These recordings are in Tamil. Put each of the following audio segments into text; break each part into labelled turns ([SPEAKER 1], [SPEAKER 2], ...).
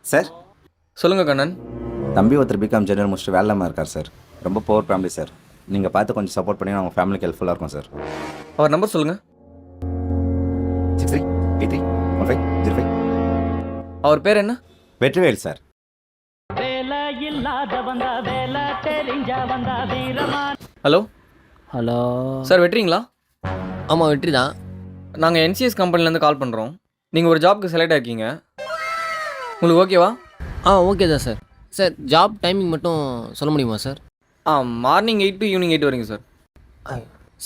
[SPEAKER 1] சார்
[SPEAKER 2] சொல்லுங்கள் கண்ணன்.
[SPEAKER 1] தம்பி ஒருத்தர் பிகாம் ஜெனரல் முடிச்சுட்டு வேலைமா இருக்கார் சார். ரொம்ப புவர் ஃபேமிலி சார். நீங்கள் பார்த்து கொஞ்சம் சப்போர்ட் பண்ணி அவங்க ஃபேமிலிக்கு ஹெல்ப்ஃபுல்லாக இருக்கும் சார்.
[SPEAKER 2] அவர் நம்பர் சொல்லுங்கள்.
[SPEAKER 1] 63831505.
[SPEAKER 2] அவர் பேர் என்ன?
[SPEAKER 1] Vetrivel sir.
[SPEAKER 2] Hello
[SPEAKER 3] hello
[SPEAKER 2] sir, வெற்றிங்களா?
[SPEAKER 3] ஆமாம் வெற்றி தான்.
[SPEAKER 2] நாங்கள் என்சிஎஸ் கம்பெனிலேருந்து கால் பண்ணுறோம். நீங்கள் ஒரு ஜாப்க்கு செலக்ட் ஆகிருக்கீங்க. உங்களுக்கு ஓகேவா?
[SPEAKER 3] ஓகே தான் சார். சார் ஜாப் டைமிங் மட்டும் சொல்ல முடியுமா சார்?
[SPEAKER 2] மார்னிங் 8 to ஈவினிங் 8 வரைக்கும் சார்.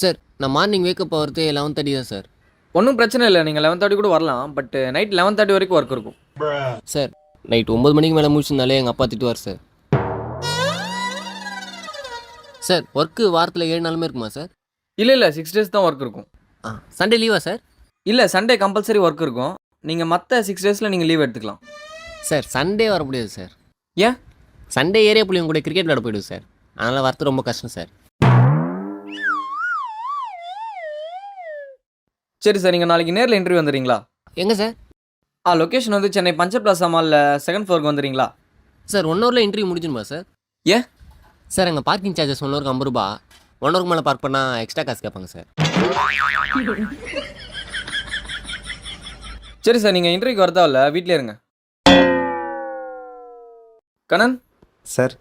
[SPEAKER 3] சார் நான் மார்னிங் வேக்கப் ஆகிறது 11:30 தான் சார்.
[SPEAKER 2] ஒன்றும் பிரச்சனை இல்லை, நீங்கள் 11:30 கூட வரலாம். பட் நைட் 11:30 வரைக்கும் ஒர்க் இருக்கும்.
[SPEAKER 3] சார் நைட் 9 மணிக்கு மேலே முடிச்சிருந்தாலே எங்கள் அப்பா திட்டுவார் சார். சார் ஒர்க்கு வாரத்தில் 7 நாளுமே இருக்குமா சார்?
[SPEAKER 2] இல்லை 6 days தான் ஒர்க் இருக்கும்.
[SPEAKER 3] சண்டே லீவா சார்?
[SPEAKER 2] இல்லை, சண்டே கம்பல்சரி ஒர்க் இருக்கும். நீங்கள் மற்ற 6 daysல நீங்கள் லீவ் எடுத்துக்கலாம்.
[SPEAKER 3] சார் சண்டே வர முடியாது சார்.
[SPEAKER 2] ஏன்?
[SPEAKER 3] சண்டே ஏரியா புள்ளிங்க கூட கிரிக்கெட் விளையாட போயிடுது சார். அதனால் வரது ரொம்ப கஷ்டம் சார்.
[SPEAKER 2] சரி சார், நீங்கள் நாளைக்கு நேரில் இன்டர்வியூ வந்துடுறீங்களா?
[SPEAKER 3] எங்கே சார்?
[SPEAKER 2] லொக்கேஷன் வந்து சென்னை பஞ்சர் பிளாசா மாலில் 2nd floor வந்துடுறீங்களா?
[SPEAKER 3] சார் 1 ஹவரில் இன்டர்வியூ முடிஞ்சிடுமா சார்?
[SPEAKER 2] ஏன்?
[SPEAKER 3] சார் எங்கள் பார்க்கிங் சார்ஜஸ் 1 ஹவருக்கு 50 ரூபா. 1 ஹவருக்கு மேலே பார்க் பண்ணால் எக்ஸ்ட்ரா காசு கேட்பாங்க சார்.
[SPEAKER 2] சரி சார், நீங்கள் இன்டர்வியூக்கு வரதா இல்லை, வீட்டிலே இருங்க. கண்ணன்
[SPEAKER 1] சார்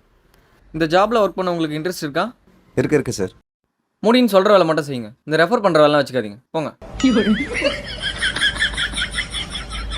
[SPEAKER 2] இந்த ஜாபில் ஒர்க் பண்ண உங்களுக்கு இன்ட்ரெஸ்ட் இருக்கா?
[SPEAKER 1] இருக்கு சார்.
[SPEAKER 2] முடின்னு சொல்கிற வேலை மட்டும் செய்யுங்க. இந்த ரெஃபர் பண்ணுற வேலைலாம் வச்சுக்காதீங்க, போங்க.